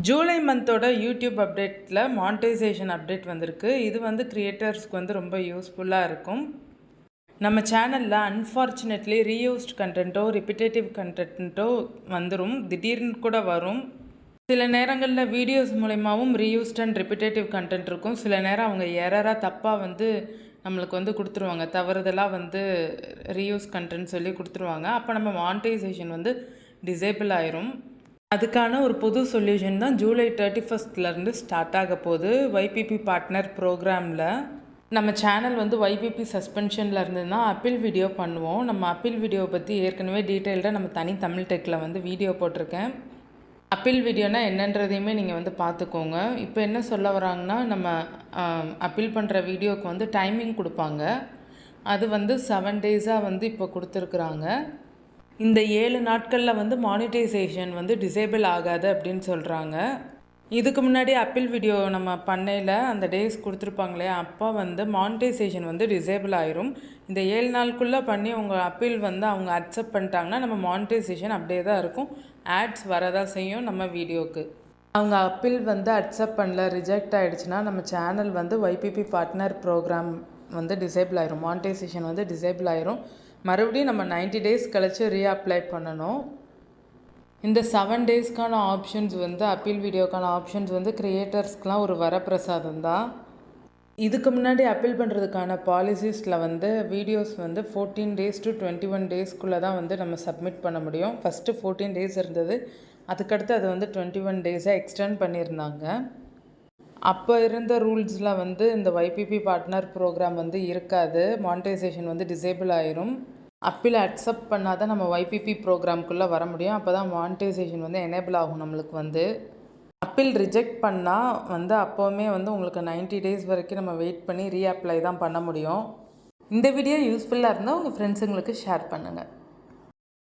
July மந்தோட YouTube அப்டேட்டில் monetisation update வந்திருக்கு. இது வந்து கிரியேட்டர்ஸ்க்கு வந்து ரொம்ப யூஸ்ஃபுல்லாக இருக்கும். நம்ம சேனலில் அன்ஃபார்ச்சுனேட்லி ரீயூஸ்ட் கண்டென்ட்டோ ரிப்பிட்டேட்டிவ் கண்டென்ட்டோ வந்துடும், திடீர்னு கூட வரும். சில நேரங்களில் வீடியோஸ் மூலயமாவும் ரீயூஸ்ட் அண்ட் ரிப்பிட்டேட்டிவ் கண்டென்ட் இருக்கும். சில நேரம் அவங்க எரராக தப்பாக வந்து நம்மளுக்கு வந்து கொடுத்துருவாங்க, தவறுதலாக வந்து ரீயூஸ் கண்டென்ட் சொல்லி கொடுத்துருவாங்க. அப்போ நம்ம மானிட்டைசேஷன் வந்து டிசேபிள் ஆயிரும். அதுக்கான ஒரு புது சொல்யூஷன் தான் ஜூலை 31 ஸ்டார்ட் ஆக போகுது. YPP பார்ட்னர் ப்ரோக்ராமில் நம்ம சேனல் வந்து YPP சஸ்பென்ஷனில் இருந்ததுன்னா அப்பீல் வீடியோ பண்ணுவோம். நம்ம அப்பீல் வீடியோவை பற்றி ஏற்கனவே டீட்டெயில்டாக நம்ம தனி தமிழ் டெக்கில் வந்து வீடியோ போட்டிருக்கேன். அப்பீல் வீடியோனா என்னன்றதையுமே நீங்கள் வந்து பார்த்துக்கோங்க. இப்போ என்ன சொல்ல வராங்கன்னா, நம்ம அப்பீல் பண்ணுற வீடியோவுக்கு வந்து டைமிங் கொடுப்பாங்க. அது வந்து 7 டேஸாக வந்து இப்போ கொடுத்துருக்குறாங்க. இந்த 7 நாட்களில் வந்து மானிட்டைசேஷன் வந்து டிசேபிள் ஆகாது அப்படின்னு சொல்கிறாங்க. இதுக்கு முன்னாடி அப்பீல் வீடியோ நம்ம பண்ணையில் அந்த டேஸ் கொடுத்துருப்பாங்களே, அப்போ வந்து மானிட்டைசேஷன் வந்து டிசேபிள் ஆயிரும். இந்த 7 நாளுக்குள்ளே பண்ணி உங்கள் அப்பீல் வந்து அவங்க அக்செப்ட் பண்ணிட்டாங்கன்னா நம்ம மானிட்டைசேஷன் அப்படியே தான் இருக்கும். ஆட்ஸ் வரதான் செய்யும் நம்ம வீடியோவுக்கு. அவங்க அப்பீல் வந்து அக்செப்ட் பண்ணல, ரிஜெக்ட் ஆகிடுச்சுன்னா நம்ம சேனல் வந்து YPP பார்ட்னர் ப்ரோக்ராம் வந்து டிசேபிள் ஆயிரும், மானிட்டைசேஷன் வந்து டிசேபிள் ஆயிரும். மறுபடியும் நம்ம 90 டேஸ் கழித்து ரீஅப்ளை பண்ணணும். இந்த 7 டேஸ்க்கான ஆப்ஷன்ஸ் வந்து அப்பீல் வீடியோக்கான ஆப்ஷன்ஸ் வந்து கிரியேட்டர்ஸ்க்கெலாம் ஒரு வரப்பிரசாதம் தான். இதுக்கு முன்னாடி அப்பீல் பண்ணுறதுக்கான பாலிசிஸில் வந்து வீடியோஸ் வந்து 14 டேஸ் டு 21 டேஸ்க்குள்ளே தான் வந்து நம்ம சப்மிட் பண்ண முடியும். ஃபஸ்ட்டு 14 டேஸ் இருந்தது, அதுக்கடுத்து அது வந்து 21 டேஸாக எக்ஸ்டெண்ட் பண்ணியிருந்தாங்க. அப்போ இருந்த ரூல்ஸில் வந்து இந்த YPP பார்ட்னர் ப்ரோக்ராம் வந்து இருக்காது, மானிட்டைசேஷன் வந்து டிசேபிள் ஆயிரும். அப்பீல் அக்செப்ட் பண்ணால் தான் நம்ம YPP ப்ரோக்ராம்குள்ளே வர முடியும். அப்போ தான் மானிட்டைசேஷன் வந்து எனேபிள் ஆகும் நம்மளுக்கு வந்து. அப்பீல் ரிஜெக்ட் பண்ணால் வந்து அப்போவுமே வந்து உங்களுக்கு 90 டேஸ் வரைக்கும் நம்ம வெயிட் பண்ணி ரீஅப்ளை தான் பண்ண முடியும். இந்த வீடியோ யூஸ்ஃபுல்லாக இருந்தால் உங்கள் ஃப்ரெண்ட்ஸுங்களுக்கு ஷேர் பண்ணுங்கள்.